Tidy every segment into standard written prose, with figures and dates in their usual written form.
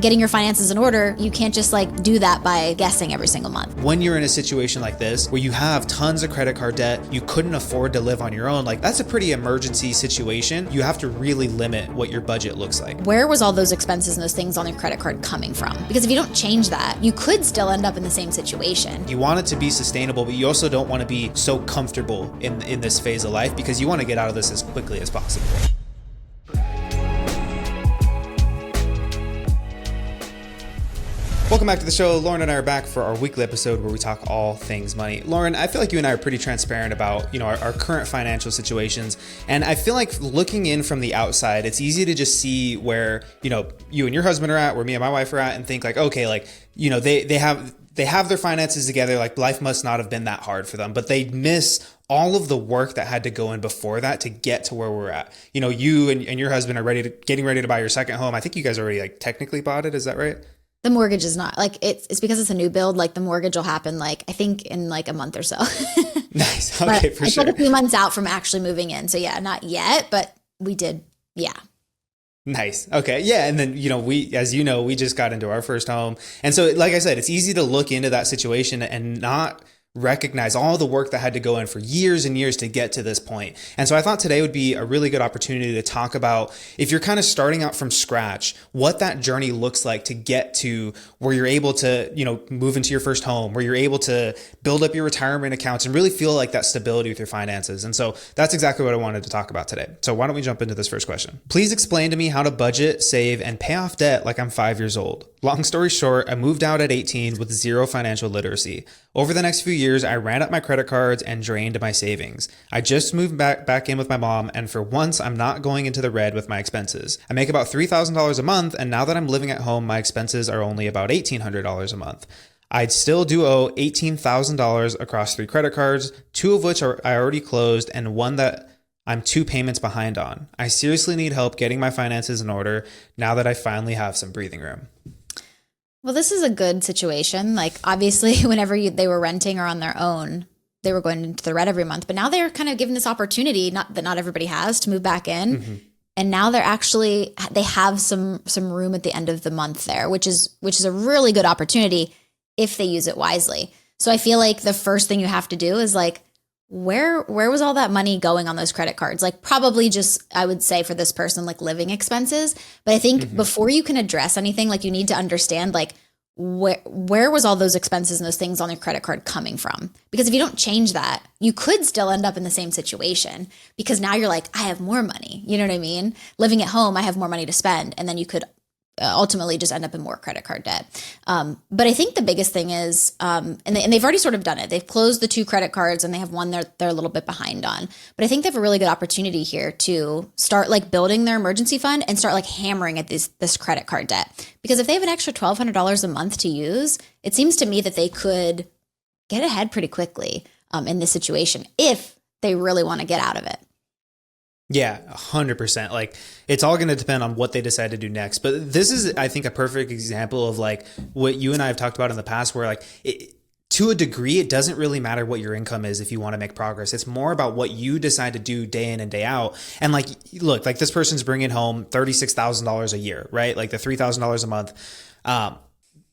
getting your finances in order, you can't just like do that by guessing every single month. When you're in a situation like this, where you have tons of credit card debt, you couldn't afford to live on your own, like that's a pretty emergency situation. You have to really limit what your budget looks like. Where was all those expenses and those things on your credit card coming from? Because if you don't change that, you could still end up in the same situation. You want it to be sustainable, but you also don't want to be so comfortable in this phase of life, because you want to get out of this as quickly as possible. Welcome back to the show. Lauren and I are back for our weekly episode where we talk all things money. Lauren, I feel like you and I are pretty transparent about, our current financial situations. And I feel like looking in from the outside, it's easy to just see where, you and your husband are at, where me and my wife are at, and think like, okay, like, they have their finances together. Like life must not have been that hard for them, but they miss all of the work that had to go in before that to get to where we're at. You and your husband are getting ready to buy your second home. I think you guys already like technically bought it. Is that right? The mortgage is not like it's because it's a new build. Like the mortgage will happen like I think in like a month or so. Nice. Okay, for sure. It's like a few months out from actually moving in. So yeah, not yet, but we did. Yeah. Nice. Okay. Yeah. And then, we just got into our first home. And so, like I said, it's easy to look into that situation and not recognize all the work that had to go in for years and years to get to this point. And so I thought today would be a really good opportunity to talk about, if you're kind of starting out from scratch, what that journey looks like to get to where you're able to, move into your first home, where you're able to build up your retirement accounts and really feel like that stability with your finances. And so that's exactly what I wanted to talk about today. So why don't we jump into this first question? Please explain to me how to budget, save, and pay off debt like I'm 5 years old. Long story short, I moved out at 18 with zero financial literacy. Over the next few years, I ran up my credit cards and drained my savings. I just moved back in with my mom, and for once, I'm not going into the red with my expenses. I make about $3,000 a month, and now that I'm living at home, my expenses are only about $1,800 a month. I still do owe $18,000 across 3 credit cards, 2 of which I already closed, and one that I'm 2 payments behind on. I seriously need help getting my finances in order now that I finally have some breathing room. Well, this is a good situation. Like obviously whenever they were renting or on their own, they were going into the red every month, but now they're kind of given this opportunity not everybody has to move back in. Mm-hmm. And now they have some room at the end of the month there, which is a really good opportunity if they use it wisely. So I feel like the first thing you have to do is like, where was all that money going on those credit cards? Like probably just, I would say for this person, like living expenses. But I think before you can address anything, like you need to understand like where was all those expenses and those things on your credit card coming from? Because if you don't change that, you could still end up in the same situation, because now you're like, I have more money. You know what I mean? Living at home, I have more money to spend. And then you could ultimately just end up in more credit card debt. But I think the biggest thing is, and they've already sort of done it. They've closed the 2 credit cards and they have one they're a little bit behind on. But I think they have a really good opportunity here to start like building their emergency fund and start like hammering at this credit card debt. Because if they have an extra $1,200 a month to use, it seems to me that they could get ahead pretty quickly in this situation if they really want to get out of it. Yeah, 100%. Like it's all going to depend on what they decide to do next. But this is, I think, a perfect example of like what you and I have talked about in the past, where like to a degree, it doesn't really matter what your income is if you want to make progress. It's more about what you decide to do day in and day out. And like, look, like this person's bringing home $36,000 a year, right? Like the $3,000 a month.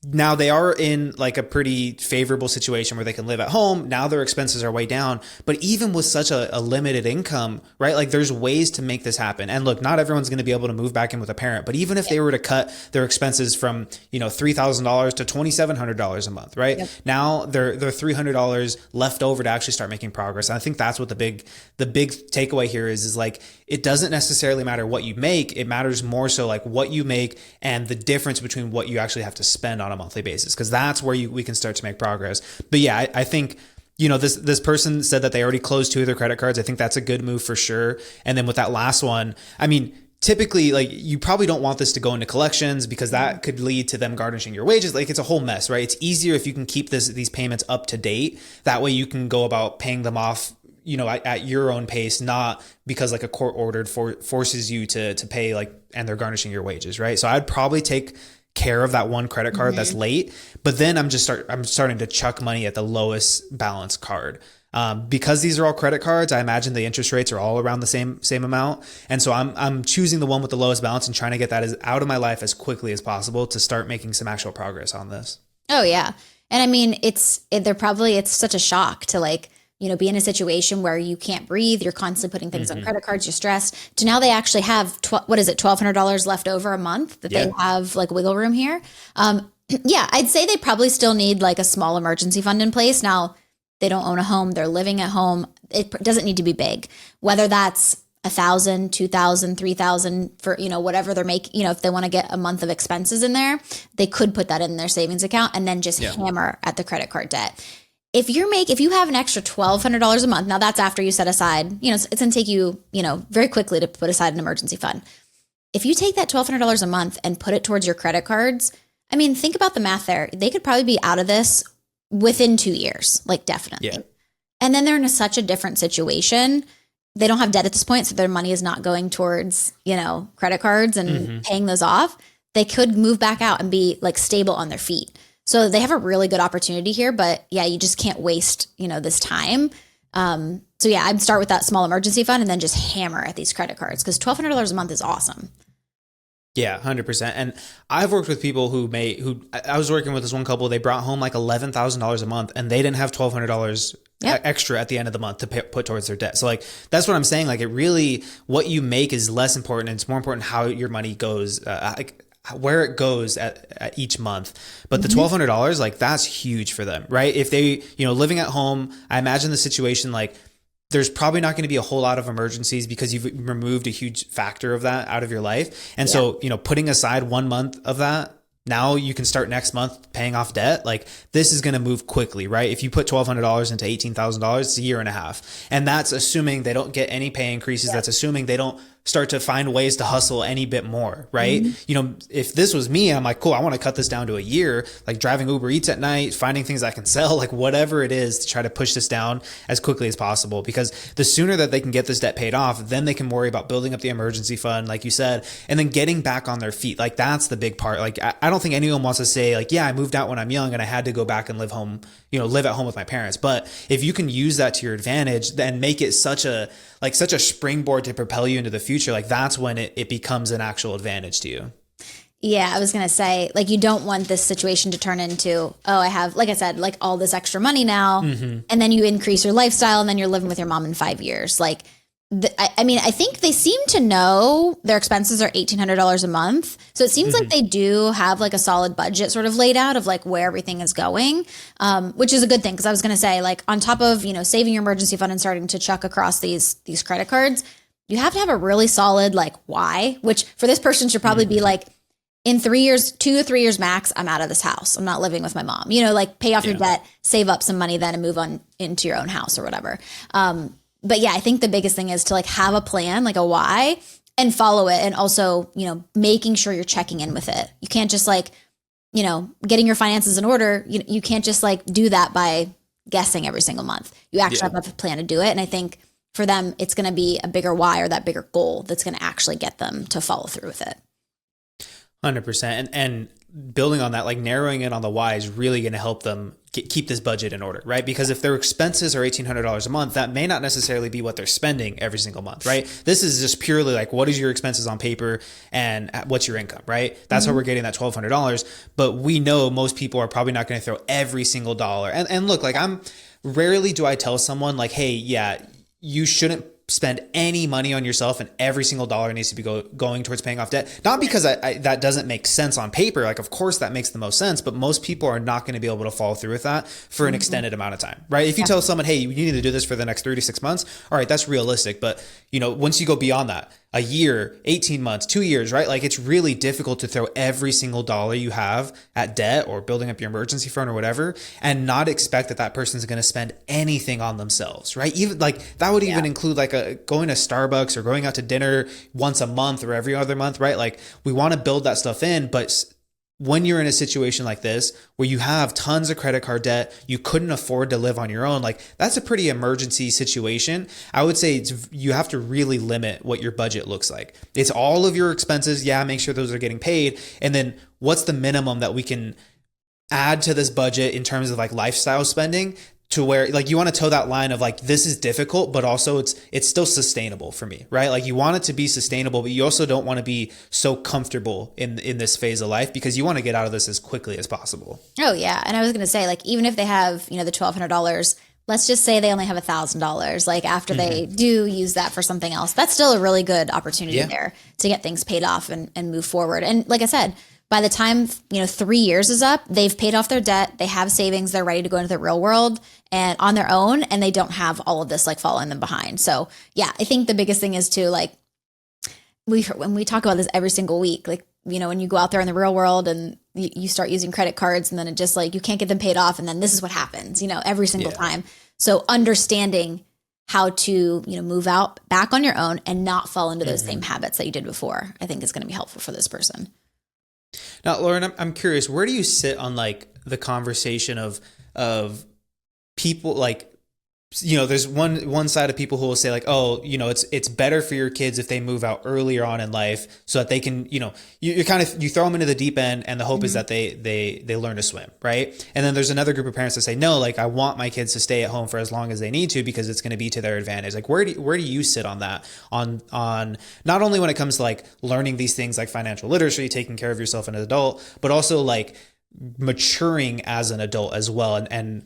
Now they are in like a pretty favorable situation where they can live at home. Now their expenses are way down, but even with such a limited income, right? Like there's ways to make this happen. And look, not everyone's going to be able to move back in with a parent, but even if they were to cut their expenses from, $3,000 to $2,700 a month, right? Yep. Now they're $300 left over to actually start making progress. And I think that's what the big takeaway here is like, it doesn't necessarily matter what you make. It matters more so like what you make and the difference between what you actually have to spend on a monthly basis, because that's where we can start to make progress. But yeah, I think, this person said that they already closed 2 of their credit cards. I think that's a good move for sure. And then with that last one, I mean, typically, like you probably don't want this to go into collections because that could lead to them garnishing your wages. Like it's a whole mess, right? It's easier if you can keep these payments up to date. That way you can go about paying them off, at your own pace, not because like a court ordered forces you to pay like, and they're garnishing your wages, right? So I'd probably take care of that one credit card that's late, but then I'm starting to chuck money at the lowest balance card. Because these are all credit cards, I imagine the interest rates are all around the same amount. And so I'm choosing the one with the lowest balance and trying to get that out of my life as quickly as possible to start making some actual progress on this. Oh yeah. And I mean, it's such a shock to like, be in a situation where you can't breathe. You're constantly putting things on credit cards. You're stressed. To now they actually have $1,200 left over a month that they have like wiggle room here. Yeah, I'd say they probably still need like a small emergency fund in place. Now they don't own a home. They're living at home. It doesn't need to be big, whether that's 1,000, 2,000, 3,000 for, whatever they're making, if they want to get a month of expenses in there, they could put that in their savings account and then just hammer at the credit card debt. If you have an extra $1,200 a month, now that's after you set aside, it's going to take you, very quickly to put aside an emergency fund. If you take that $1,200 a month and put it towards your credit cards, I mean, think about the math there. They could probably be out of this within 2 years, like definitely. Yeah. And then they're in such a different situation. They don't have debt at this point, so their money is not going towards, credit cards and paying those off. They could move back out and be like stable on their feet. So they have a really good opportunity here, but yeah, you just can't waste, this time. So yeah, I'd start with that small emergency fund and then just hammer at these credit cards because $1,200 a month is awesome. Yeah, 100%. And I've worked with people who I was working with this one couple, they brought home like $11,000 a month and they didn't have $1,200 extra at the end of the month to put towards their debt. So like, that's what I'm saying. Like what you make is less important. And it's more important how your money goes, where it goes at each month. But the $1,200, like that's huge for them, right? If they, living at home, I imagine the situation, like there's probably not going to be a whole lot of emergencies because you've removed a huge factor of that out of your life. And so, putting aside 1 month of that, now you can start next month paying off debt. Like this is going to move quickly, right? If you put $1,200 into $18,000, it's a year and a half. And that's assuming they don't get any pay increases. That's assuming they don't start to find ways to hustle any bit more, right? If this was me, I'm like, cool, I want to cut this down to a year, like driving Uber Eats at night, finding things I can sell, like whatever it is to try to push this down as quickly as possible. Because the sooner that they can get this debt paid off, then they can worry about building up the emergency fund, like you said, and then getting back on their feet. Like that's the big part. Like I don't think anyone wants to say like, yeah, I moved out when I'm young and I had to go back and live at home with my parents. But if you can use that to your advantage, then make it such a springboard to propel you into the future, like that's when it becomes an actual advantage to you. Yeah, I was going to say, like, you don't want this situation to turn into, I have, like I said, like all this extra money now, and then you increase your lifestyle and then you're living with your mom in 5 years. Like, I think they seem to know their expenses are $1,800 a month. So it seems like they do have like a solid budget sort of laid out of like where everything is going, which is a good thing. Cause I was going to say like on top of, saving your emergency fund and starting to chuck across these credit cards, you have to have a really solid like why, which for this person should probably be like, in 3 years, 2 to 3 years max, I'm out of this house. I'm not living with my mom, like pay off your debt, save up some money then and move on into your own house or whatever. But yeah, I think the biggest thing is to like have a plan, like a why, and follow it. And also, making sure you're checking in with it. You can't just like, getting your finances in order. You can't just like do that by guessing every single month. You actually have to have a plan to do it. And I think for them, it's going to be a bigger why or that bigger goal that's going to actually get them to follow through with it. 100%. And building on that, like narrowing in on the why is really going to help them keep this budget in order, right? Because if their expenses are $1,800 a month, that may not necessarily be what they're spending every single month, right? This is just purely like, what is your expenses on paper and what's your income, right? That's how we're getting that $1,200. But we know most people are probably not going to throw every single dollar. And look, like rarely do I tell someone like, hey, yeah, you shouldn't spend any money on yourself and every single dollar needs to be going towards paying off debt. Not because that doesn't make sense on paper. Like, of course that makes the most sense, but most people are not going to be able to follow through with that for an extended amount of time, right? If you tell someone, hey, you need to do this for the next 3 to 6 months, all right, that's realistic. But once you go beyond that, a year, 18 months, 2 years, right? Like it's really difficult to throw every single dollar you have at debt or building up your emergency fund or whatever, and not expect that person's going to spend anything on themselves, right? Even like that would even include like going to Starbucks or going out to dinner once a month or every other month, right? Like we want to build that stuff in, but when you're in a situation like this where you have tons of credit card debt, you couldn't afford to live on your own, like that's a pretty emergency situation. I would say you have to really limit what your budget looks like. It's all of your expenses. Yeah, make sure those are getting paid. And then what's the minimum that we can add to this budget in terms of like lifestyle spending to where like you want to toe that line of like, this is difficult, but also it's still sustainable for me, right? Like you want it to be sustainable, but you also don't want to be so comfortable in this phase of life, because you want to get out of this as quickly as possible. Oh yeah. And I was going to say, like, even if they have, the $1,200, let's just say they only have $1,000. Like after they do use that for something else, that's still a really good opportunity there to get things paid off and move forward. And like I said, by the time, 3 years is up, they've paid off their debt, they have savings, they're ready to go into the real world and on their own, and they don't have all of this like following them behind. So yeah, I think the biggest thing is to like, when we talk about this every single week, like, when you go out there in the real world and you start using credit cards and then it just like, you can't get them paid off. And then this is what happens, every single time. So understanding how to, move out back on your own and not fall into those same habits that you did before, I think is going to be helpful for this person. Now, Lauren, I'm curious, where do you sit on like the conversation of people like, there's one side of people who will say like, oh, it's better for your kids if they move out earlier on in life so that they can, you throw them into the deep end and the hope is that they learn to swim. Right. And then there's another group of parents that say, no, like I want my kids to stay at home for as long as they need to, because it's going to be to their advantage. Like, where do you sit on that, on not only when it comes to like learning these things like financial literacy, taking care of yourself as an adult, but also like maturing as an adult as well. And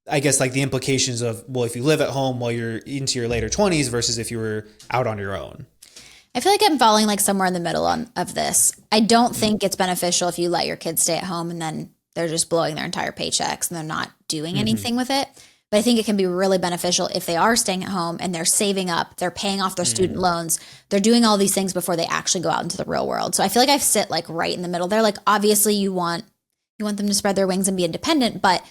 I guess like the implications of, well, if you live at home while you're into your later 20s versus if you were out on your own. I feel like I'm falling like somewhere in the middle of this. I don't think it's beneficial if you let your kids stay at home and then they're just blowing their entire paychecks and they're not doing anything with it. But I think it can be really beneficial if they are staying at home and they're saving up, they're paying off their student loans, they're doing all these things before they actually go out into the real world. So I feel like I sit like right in the middle there. Like obviously you want them to spread their wings and be independent, but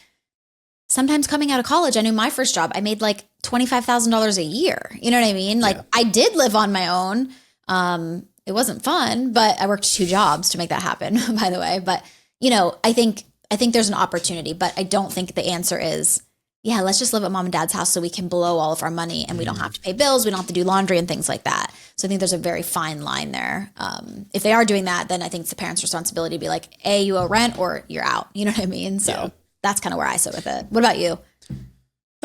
sometimes coming out of college, I knew my first job, I made like $25,000 a year. You know what I mean? Like I did live on my own. It wasn't fun, but I worked 2 jobs to make that happen, by the way. But, I think there's an opportunity, but I don't think the answer is, yeah, let's just live at mom and dad's house so we can blow all of our money and we don't have to pay bills. We don't have to do laundry and things like that. So I think there's a very fine line there. If they are doing that, then I think it's the parent's responsibility to be like, A, you owe rent or you're out. You know what I mean? So that's kind of where I sit with it. What about you?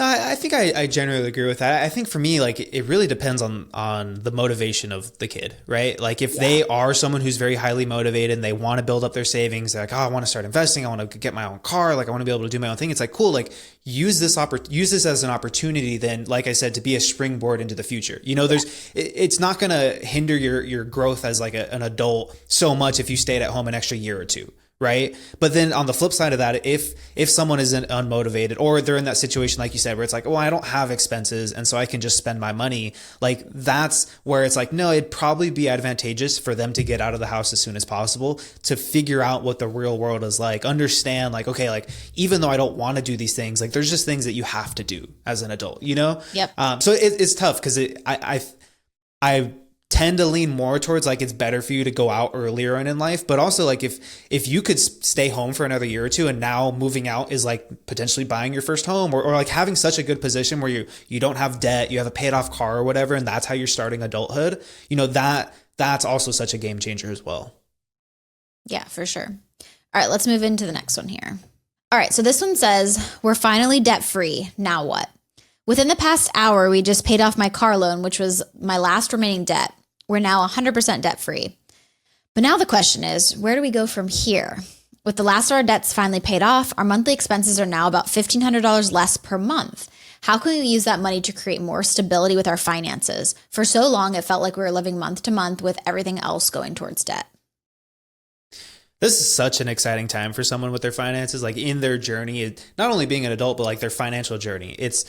I think I generally agree with that. I think for me, like it really depends on the motivation of the kid, right? Like if they are someone who's very highly motivated and they want to build up their savings, they're like, oh, I want to start investing. I want to get my own car. Like I want to be able to do my own thing. It's like, cool. Like use this as an opportunity then, like I said, to be a springboard into the future. It's not going to hinder your growth as like an adult so much if you stayed at home an extra year or two. Right. But then on the flip side of that, if someone isn't unmotivated or they're in that situation, like you said, where it's like, oh, I don't have expenses and so I can just spend my money, like that's where it's like, no, it'd probably be advantageous for them to get out of the house as soon as possible to figure out what the real world is like, understand like, okay, like even though I don't want to do these things, like there's just things that you have to do as an adult, Yep. So it's tough because I tend to lean more towards like it's better for you to go out earlier on in life, but also like if you could stay home for another year or two and now moving out is like potentially buying your first home or like having such a good position where you don't have debt, you have a paid off car or whatever, and that's how you're starting adulthood, that's also such a game changer as well. Yeah, for sure. All right, let's move into the next one here. All right, so this one says, we're finally debt free. Now what? Within the past hour, we just paid off my car loan, which was my last remaining debt. We're now 100% debt free. But now the question is, where do we go from here? With the last of our debts finally paid off, our monthly expenses are now about $1,500 less per month. How can we use that money to create more stability with our finances? For so long, it felt like we were living month to month with everything else going towards debt. This is such an exciting time for someone with their finances, like in their journey, not only being an adult, but like their financial journey. It's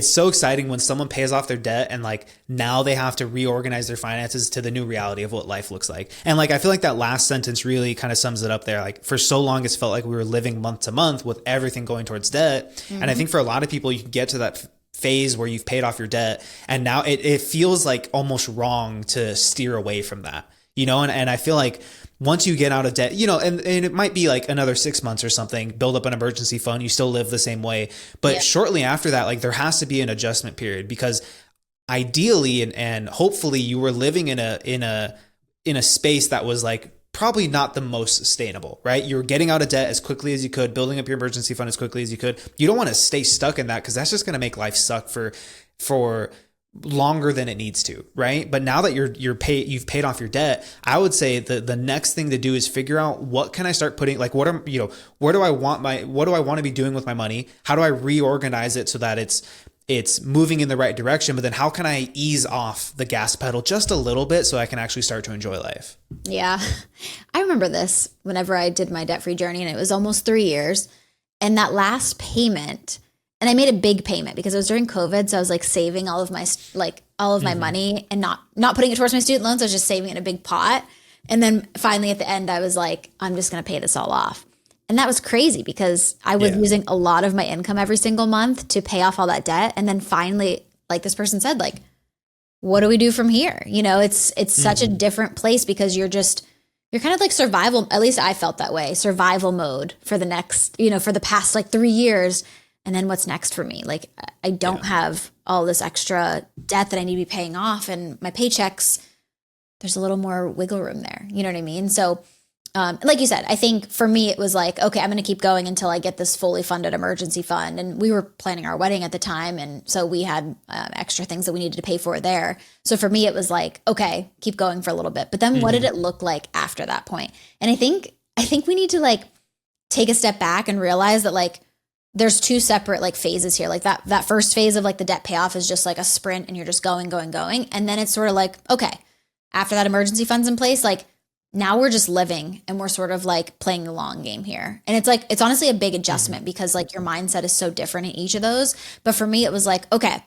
so exciting when someone pays off their debt and like now they have to reorganize their finances to the new reality of what life looks like. And like, I feel like that last sentence really kind of sums it up there. Like for so long, it's felt like we were living month to month with everything going towards debt. Mm-hmm. And I think for a lot of people, you can get to that phase where you've paid off your debt. And now it feels like almost wrong to steer away from that, and I feel like once you get out of debt, and it might be like another 6 months or something, build up an emergency fund, you still live the same way. But shortly after that, like there has to be an adjustment period because ideally and hopefully you were living in a space that was like probably not the most sustainable, right? You're getting out of debt as quickly as you could, building up your emergency fund as quickly as you could. You don't want to stay stuck in that because that's just going to make life suck for longer than it needs to, right? But now that you've paid off your debt, I would say the next thing to do is figure out what can I start putting, like what do I want to be doing with my money? How do I reorganize it so that it's moving in the right direction, but then how can I ease off the gas pedal just a little bit so I can actually start to enjoy life? Yeah. I remember this whenever I did my debt-free journey, and it was almost 3 years. And that last payment, and I made a big payment because it was during COVID. So I was like saving all of my money and not putting it towards my student loans. I was just saving it in a big pot. And then finally at the end, I was like, I'm just going to pay this all off. And that was crazy because I was using a lot of my income every single month to pay off all that debt. And then finally, like this person said, like, what do we do from here? It's such a different place because you're kind of like survival. At least I felt that way. Survival mode for the next, for the past like 3 years. And then what's next for me? Like, I don't have all this extra debt that I need to be paying off, and my paychecks, there's a little more wiggle room there. You know what I mean? So, like you said, I think for me, it was like, okay, I'm going to keep going until I get this fully funded emergency fund. And we were planning our wedding at the time. And so we had extra things that we needed to pay for there. So for me, it was like, okay, keep going for a little bit. But then what did it look like after that point? And I think we need to like take a step back and realize that like, there's two separate like phases here. Like that first phase of like the debt payoff is just like a sprint and you're just going. And then it's sort of like, okay, after that emergency fund's in place, like now we're just living and we're sort of like playing the long game here. And it's like, it's honestly a big adjustment because like your mindset is so different in each of those. But for me, it was like, okay,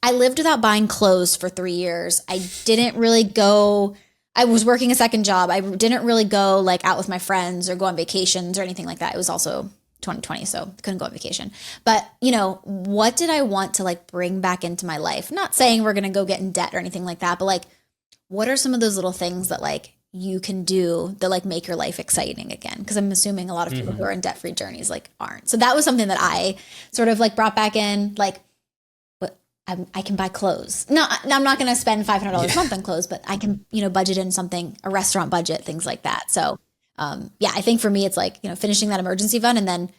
I lived without buying clothes for 3 years. I didn't really go, I was working a second job. I didn't really go like out with my friends or go on vacations or anything like that. It was also 2020, so couldn't go on vacation. But, what did I want to like bring back into my life? Not saying we're going to go get in debt or anything like that, but like, what are some of those little things that like you can do that like make your life exciting again? Because I'm assuming a lot of people who are in debt-free journeys like aren't. So that was something that I sort of like brought back in, like, but I can buy clothes. No, I'm not going to spend $500 a month on clothes, but I can, budget in something, a restaurant budget, things like that. So I think for me, it's like, finishing that emergency fund and then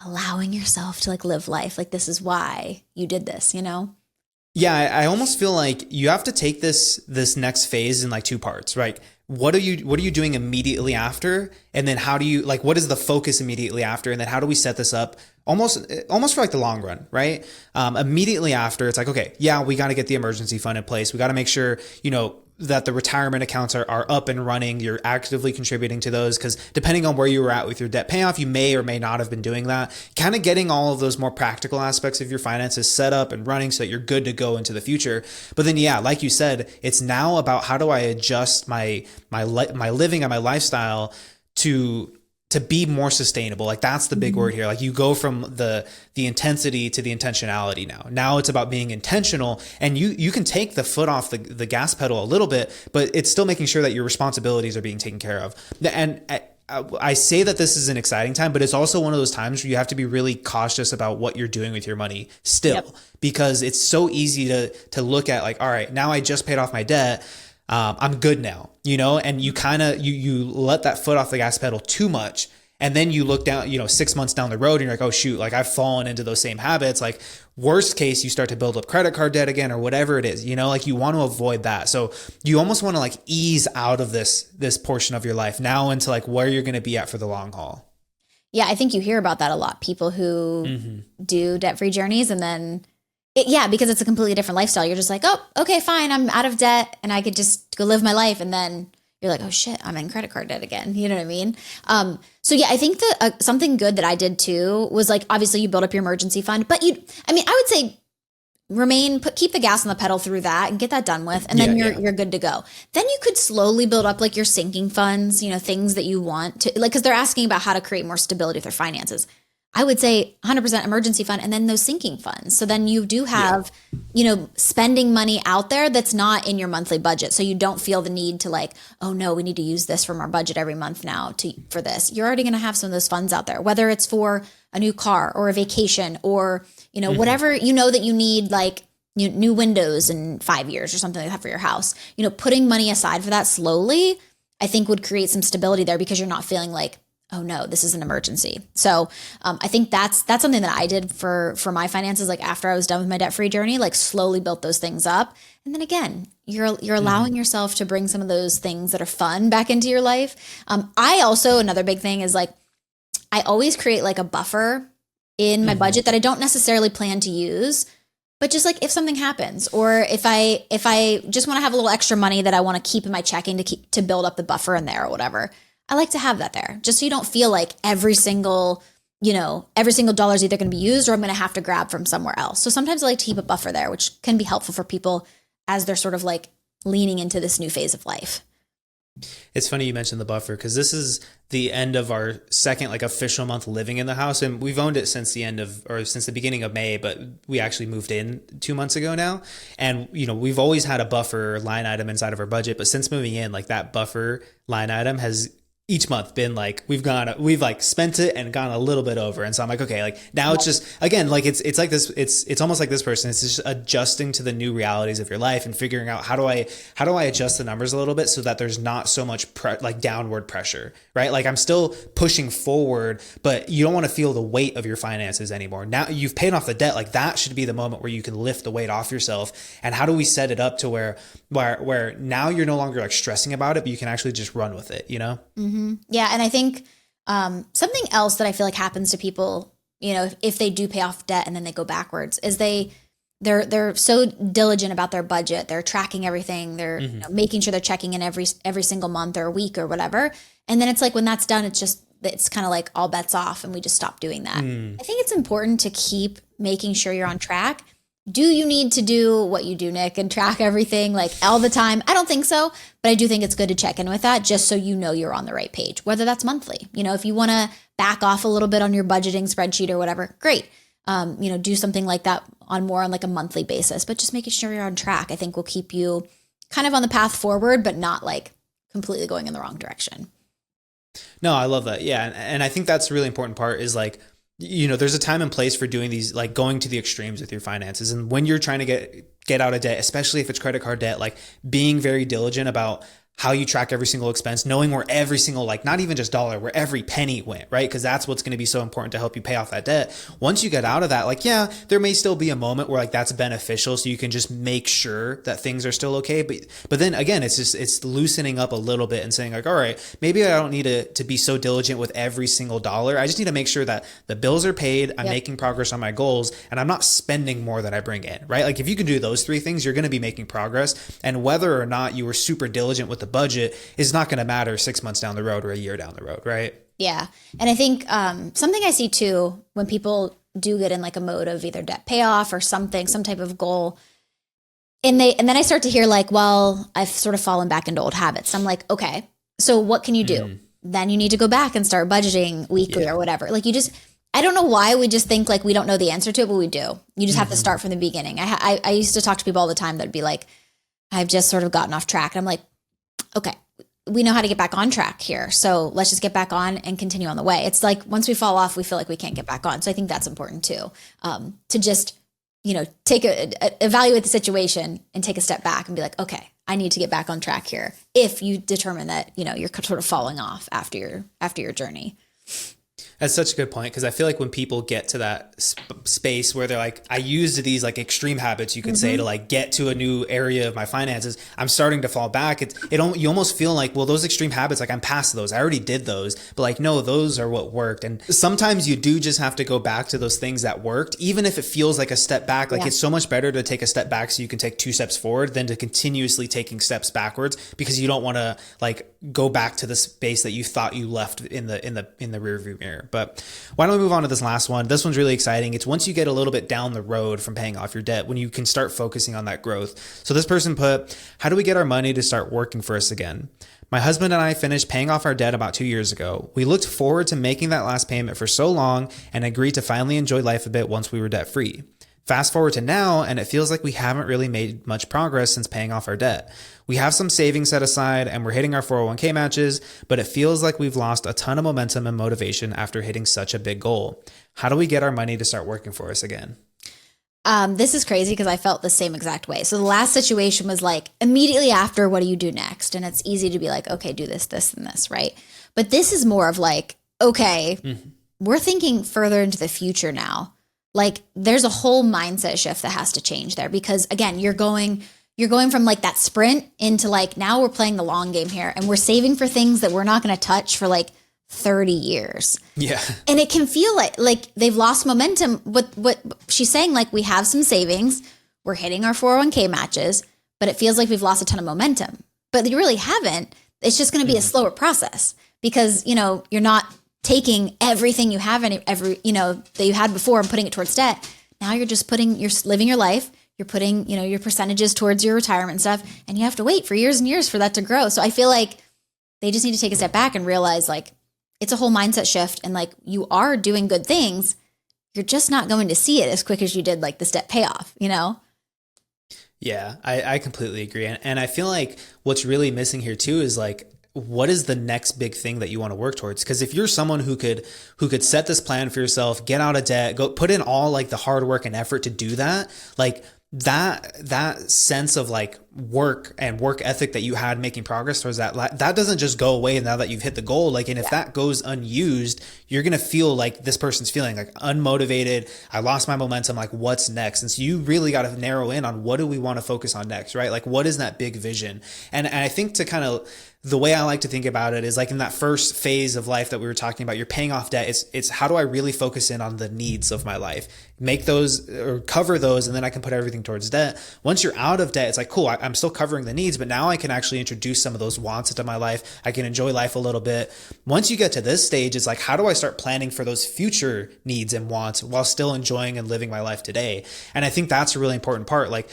allowing yourself to like live life. Like, this is why you did this, Yeah. I almost feel like you have to take this next phase in like two parts, right? What are you doing immediately after? And then how do you like, what is the focus immediately after? And then how do we set this up almost for like the long run, right? Immediately after, it's like, okay, yeah, we got to get the emergency fund in place. We got to make sure, that the retirement accounts are up and running. You're actively contributing to those because depending on where you were at with your debt payoff, you may or may not have been doing that. Kind of getting all of those more practical aspects of your finances set up and running so that you're good to go into the future. But then, yeah, like you said, it's now about how do I adjust my living and my lifestyle to be more sustainable. Like that's the big word here. Like you go from the intensity to the intentionality now. Now it's about being intentional, and you can take the foot off the gas pedal a little bit, but it's still making sure that your responsibilities are being taken care of. And I say that this is an exciting time, but it's also one of those times where you have to be really cautious about what you're doing with your money still, because it's so easy to look at like, all right, now I just paid off my debt. I'm good now, and you kind of, you let that foot off the gas pedal too much. And then you look down, 6 months down the road and you're like, oh shoot, like I've fallen into those same habits. Like worst case, you start to build up credit card debt again or whatever it is, like you want to avoid that. So you almost want to like ease out of this portion of your life now into like where you're going to be at for the long haul. Yeah. I think you hear about that a lot. People who do debt-free journeys and then because it's a completely different lifestyle. You're just like, oh, okay, fine. I'm out of debt and I could just go live my life. And then you're like, oh shit, I'm in credit card debt again. You know what I mean? So yeah, I think that something good that I did too was like, obviously you build up your emergency fund, but I would say keep the gas on the pedal through that and get that done with. And then you're good to go. Then you could slowly build up like your sinking funds, things that you want to like, cause they're asking about how to create more stability with their finances. I would say 100% emergency fund and then those sinking funds. So then you do have, spending money out there that's not in your monthly budget. So you don't feel the need to like, oh no, we need to use this from our budget every month now for this. You're already going to have some of those funds out there, whether it's for a new car or a vacation or, whatever, that you need, like new windows in 5 years or something like that for your house, putting money aside for that slowly, I think would create some stability there because you're not feeling like, oh no, this is an emergency. So I think that's something that I did for my finances. Like after I was done with my debt free journey, like slowly built those things up. And then again, you're allowing yourself to bring some of those things that are fun back into your life. I also, another big thing is like I always create like a buffer in my budget that I don't necessarily plan to use, but just like if something happens, or if I just want to have a little extra money that I want to keep in my checking to build up the buffer in there or whatever. I like to have that there just so you don't feel like every single dollar is either going to be used or I'm going to have to grab from somewhere else. So sometimes I like to keep a buffer there, which can be helpful for people as they're sort of like leaning into this new phase of life. It's funny you mentioned the buffer because this is the end of our second like official month living in the house, and we've owned it since the beginning of May, but we actually moved in 2 months ago now. And we've always had a buffer line item inside of our budget, but since moving in, like that buffer line item has each month been like we've like spent it and gone a little bit over. And so I'm like, okay, like now it's just again like it's like this, it's almost like this person, it's just adjusting to the new realities of your life and figuring out how do I adjust the numbers a little bit so that there's not so much like downward pressure, right? Like I'm still pushing forward, but you don't want to feel the weight of your finances anymore. Now you've paid off the debt, like that should be the moment where you can lift the weight off yourself. And how do we set it up to where now you're no longer like stressing about it, but you can actually just run with it, Mm-hmm. Yeah. And I think something else that I feel like happens to people, if they do pay off debt and then they go backwards, is they're so diligent about their budget. They're tracking everything. They're making sure they're checking in every single month or week or whatever. And then it's like when that's done, it's kind of like all bets off and we just stop doing that. I think it's important to keep making sure you're on track. Do you need to do what you do, Nick, and track everything like all the time? I don't think so, but I do think it's good to check in with that just so you know you're on the right page, whether that's monthly. If you want to back off a little bit on your budgeting spreadsheet or whatever, great. Do something like that on like a monthly basis, but just making sure you're on track, I think will keep you kind of on the path forward, but not like completely going in the wrong direction. No, I love that. Yeah. And I think that's a really important part is like, there's a time and place for doing these, like going to the extremes with your finances. And when you're trying to get out of debt, especially if it's credit card debt, like being very diligent about how you track every single expense, knowing where every single, like not even just dollar, where every penny went, right? Because that's what's going to be so important to help you pay off that debt. Once you get out of that, like, yeah, there may still be a moment where like that's beneficial. So you can just make sure that things are still okay. But then again, it's loosening up a little bit and saying like, all right, maybe I don't need to be so diligent with every single dollar. I just need to make sure that the bills are paid. I'm making progress on my goals and I'm not spending more than I bring in, right? Like if you can do those three things, you're going to be making progress. And whether or not you were super diligent with the budget is not going to matter 6 months down the road or a year down the road, right? Yeah. And I think something I see too when people do get in like a mode of either debt payoff or some type of goal, and then I start to hear like, well, I've sort of fallen back into old habits. I'm like, okay, so what can you do? Then you need to go back and start budgeting weekly or whatever. Like I don't know why we just think like we don't know the answer to it, but we do. You just have to start from the beginning. I used to talk to people all the time that'd be like, I've just sort of gotten off track. And I'm like, okay, we know how to get back on track here. So let's just get back on and continue on the way. It's like once we fall off, we feel like we can't get back on. So I think that's important too, to just, evaluate the situation and take a step back and be like, okay, I need to get back on track here. If you determine that, you're sort of falling off after your journey. That's such a good point because I feel like when people get to that space where they're like, I used these like extreme habits, you could say, to like get to a new area of my finances, I'm starting to fall back. You almost feel like, well, those extreme habits, like I'm past those. I already did those, but like, no, those are what worked. And sometimes you do just have to go back to those things that worked, even if it feels like a step back. Like it's so much better to take a step back so you can take 2 steps forward than to continuously taking steps backwards because you don't want to like go back to the space that you thought you left in the rear view mirror. But why don't we move on to this last one? This one's really exciting. It's once you get a little bit down the road from paying off your debt, when you can start focusing on that growth. So this person put, how do we get our money to start working for us again? My husband and I finished paying off our debt about 2 years ago. We looked forward to making that last payment for so long and agreed to finally enjoy life a bit once we were debt free. Fast forward to now, and it feels like we haven't really made much progress since paying off our debt. We have some savings set aside and we're hitting our 401k matches, but it feels like we've lost a ton of momentum and motivation after hitting such a big goal. How do we get our money to start working for us again? This is crazy because I felt the same exact way. So the last situation was like immediately after, what do you do next? And it's easy to be like, okay, do this, this, and this, right? But this is more of like, okay, we're thinking further into the future now. Like there's a whole mindset shift that has to change there because again, you're going from like that sprint into like now we're playing the long game here and we're saving for things that we're not going to touch for like 30 years. Yeah. And it can feel like they've lost momentum. What she's saying, like we have some savings, we're hitting our 401k matches, but it feels like we've lost a ton of momentum. But you really haven't. It's just going to be a slower process because, you're not taking everything you have and that you had before and putting it towards debt. Now you're living your life. You're putting, your percentages towards your retirement stuff, and you have to wait for years and years for that to grow. So I feel like they just need to take a step back and realize like it's a whole mindset shift and like you are doing good things. You're just not going to see it as quick as you did like the step payoff, Yeah, I completely agree. And I feel like what's really missing here too is like, what is the next big thing that you want to work towards? Because if you're someone who could set this plan for yourself, get out of debt, go put in all like the hard work and effort to do that, like that sense of like work and work ethic that you had making progress towards that doesn't just go away now that you've hit the goal. Like, and if that goes unused, you're going to feel like this person's feeling like unmotivated. I lost my momentum. Like what's next? And so you really got to narrow in on what do we want to focus on next, right? Like what is that big vision? And I think to kind of, the way I like to think about it is like in that first phase of life that we were talking about, you're paying off debt. It's how do I really focus in on the needs of my life, make those or cover those, and then I can put everything towards debt. Once you're out of debt, it's like, cool, I'm still covering the needs, but now I can actually introduce some of those wants into my life. I can enjoy life a little bit. Once you get to this stage, it's like, how do I start planning for those future needs and wants while still enjoying and living my life today? And I think that's a really important part. Like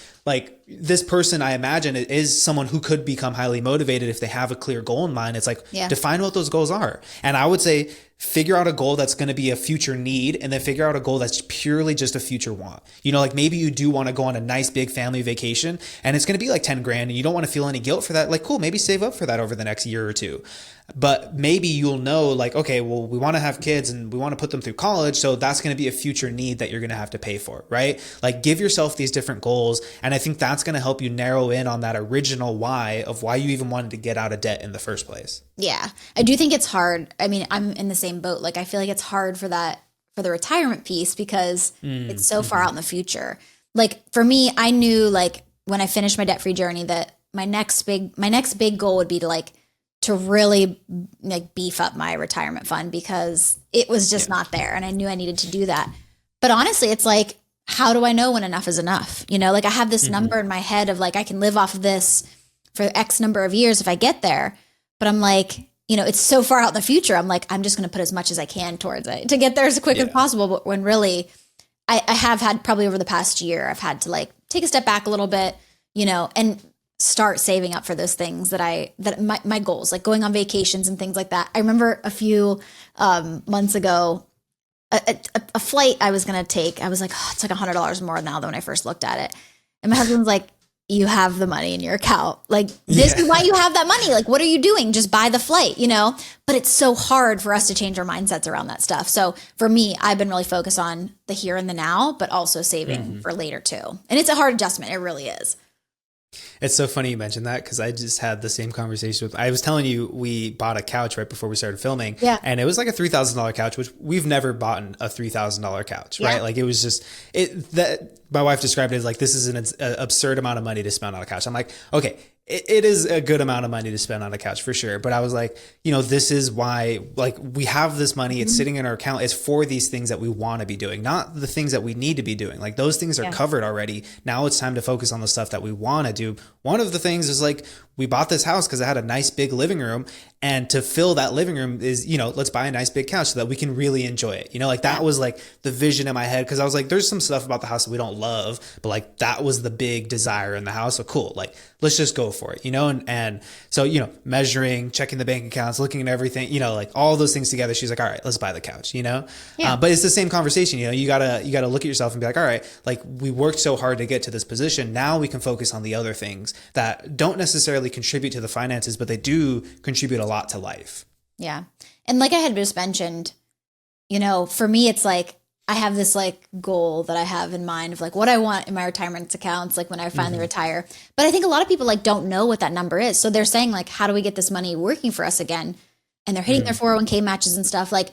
this person, I imagine, is someone who could become highly motivated if they have a clear goal in mind. It's like, define what those goals are. And I would say, figure out a goal that's going to be a future need, and then figure out a goal that's purely just a future want. Like maybe you do want to go on a nice big family vacation and it's going to be like 10 grand and you don't want to feel any guilt for that. Like, cool, maybe save up for that over the next year or two. But maybe you'll know like, okay, well, we want to have kids and we want to put them through college. So that's going to be a future need that you're going to have to pay for, right? Like give yourself these different goals. And I think that's going to help you narrow in on that original why of why you even wanted to get out of debt in the first place. Yeah. I do think it's hard. I mean, I'm in the same boat. Like I feel like it's hard for the retirement piece because it's so far out in the future. Like for me, I knew like when I finished my debt-free journey that my next big goal would be to really like beef up my retirement fund because it was just not there. And I knew I needed to do that. But honestly, it's like, how do I know when enough is enough? Like I have this number in my head of like, I can live off of this for X number of years if I get there. But I'm like, it's so far out in the future. I'm like, I'm just going to put as much as I can towards it to get there as quick as possible. But when really I have had probably over the past year, I've had to like take a step back a little bit, and start saving up for those things that my goals, like going on vacations and things like that. I remember a few months ago, a flight I was going to take, I was like, oh, it's like $100 more now than when I first looked at it. And my husband's like, you have the money in your account. Like, this is why you have that money. Like, what are you doing? Just buy the flight, But it's so hard for us to change our mindsets around that stuff. So for me, I've been really focused on the here and the now, but also saving for later too. And it's a hard adjustment. It really is. It's so funny you mentioned that because I just had the same conversation I was telling you, we bought a couch right before we started filming. Yeah. And it was like a $3,000 couch, which we've never bought a $3,000 couch, right? Like it was just that my wife described it as like, this is an absurd amount of money to spend on a couch. I'm like, okay, it is a good amount of money to spend on a couch for sure. But I was like, this is why, like, we have this money. It's sitting in our account. It's for these things that we want to be doing, not the things that we need to be doing. Like those things are covered already. Now it's time to focus on the stuff that we want to do. One of the things is like, we bought this house because it had a nice big living room, and to fill that living room is, let's buy a nice big couch so that we can really enjoy it. Like that was like the vision in my head. Cause I was like, there's some stuff about the house that we don't love, but like that was the big desire in the house. So cool. Like, let's just go for it, and so, measuring, checking the bank accounts, looking at everything, like all those things together. She's like, all right, let's buy the couch, but it's the same conversation. You gotta look at yourself and be like, all right, like we worked so hard to get to this position. Now we can focus on the other things that don't necessarily contribute to the finances, but they do contribute a lot to life. Yeah. And like I had just mentioned, for me, it's like, I have this like goal that I have in mind of like what I want in my retirement accounts, like when I finally retire. But I think a lot of people like don't know what that number is. So they're saying like, how do we get this money working for us again? And they're hitting their 401k matches and stuff. Like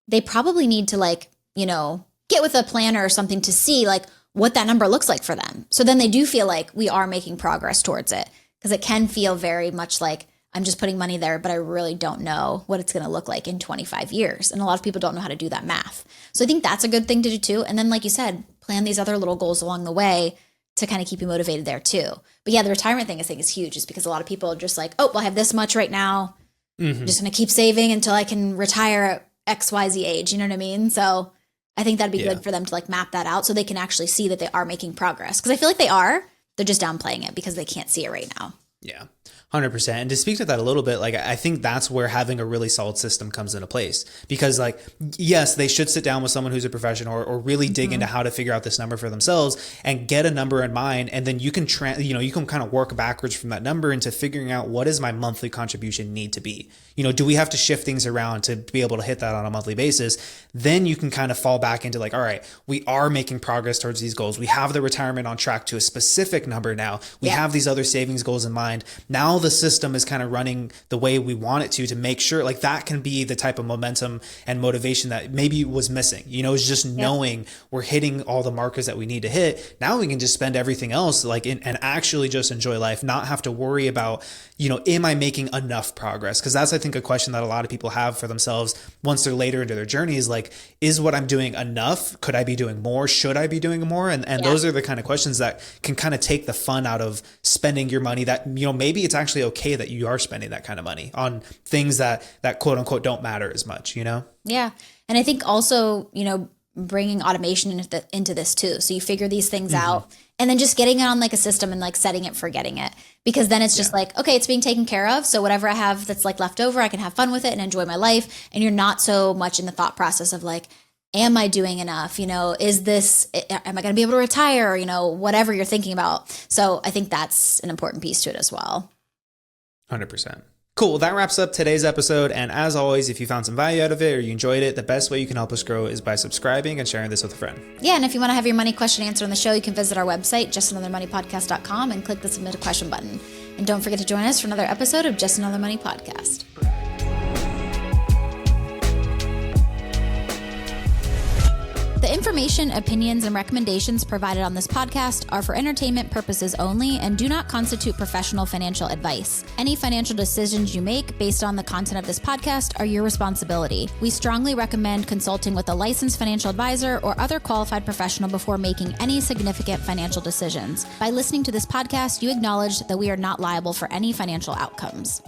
they probably need to like, you know, get with a planner or something to see like what that number looks like for them. So then they do feel like we are making progress towards it, because it can feel very much like I'm just putting money there, but I really don't know what it's going to look like in 25 years. And a lot of people don't know how to do that math. So I think that's a good thing to do too. And then, like you said, plan these other little goals along the way to kind of keep you motivated there too. But yeah, the retirement thing I think is huge, just because a lot of people are just like, oh, well, I have this much right now. I'm just going to keep saving until I can retire at XYZ age. You know what I mean? So I think that'd be good for them to like map that out so they can actually see that they are making progress. Because I feel like they are. They're just downplaying it because they can't see it right now. Yeah. 100%. And to speak to that a little bit, like I think that's where having a really solid system comes into place, because like, yes, they should sit down with someone who's a professional or really dig into how to figure out this number for themselves and get a number in mind. And then you can, you can kind of work backwards from that number into figuring out what does my monthly contribution need to be? Do we have to shift things around to be able to hit that on a monthly basis? Then you can kind of fall back into like, all right, we are making progress towards these goals. We have the retirement on track to a specific number now. We have these other savings goals in mind. Now the system is kind of running the way we want it to make sure like that can be the type of momentum and motivation that maybe was missing. It's just knowing we're hitting all the markers that we need to hit. Now we can just spend everything else and actually just enjoy life, not have to worry about, am I making enough progress? Because that's, I think, a question that a lot of people have for themselves once they're later into their journey is like, is what I'm doing enough? Could I be doing more? Should I be doing more? And those are the kind of questions that can kind of take the fun out of spending your money that, maybe it's actually okay that you are spending that kind of money on things that quote unquote don't matter as much, Yeah. And I think also, bringing automation into this too. So you figure these things out and then just getting it on like a system and like setting it, forgetting it, because then it's just like, okay, it's being taken care of. So whatever I have that's like left over, I can have fun with it and enjoy my life. And you're not so much in the thought process of like, am I doing enough? Am I going to be able to retire? Whatever you're thinking about. So I think that's an important piece to it as well. 100%. Cool. Well, that wraps up today's episode. And as always, if you found some value out of it or you enjoyed it, the best way you can help us grow is by subscribing and sharing this with a friend. Yeah. And if you want to have your money question answered on the show, you can visit our website, justanothermoneypodcast.com, and click the submit a question button. And don't forget to join us for another episode of Just Another Money Podcast. The information, opinions, and recommendations provided on this podcast are for entertainment purposes only and do not constitute professional financial advice. Any financial decisions you make based on the content of this podcast are your responsibility. We strongly recommend consulting with a licensed financial advisor or other qualified professional before making any significant financial decisions. By listening to this podcast, you acknowledge that we are not liable for any financial outcomes.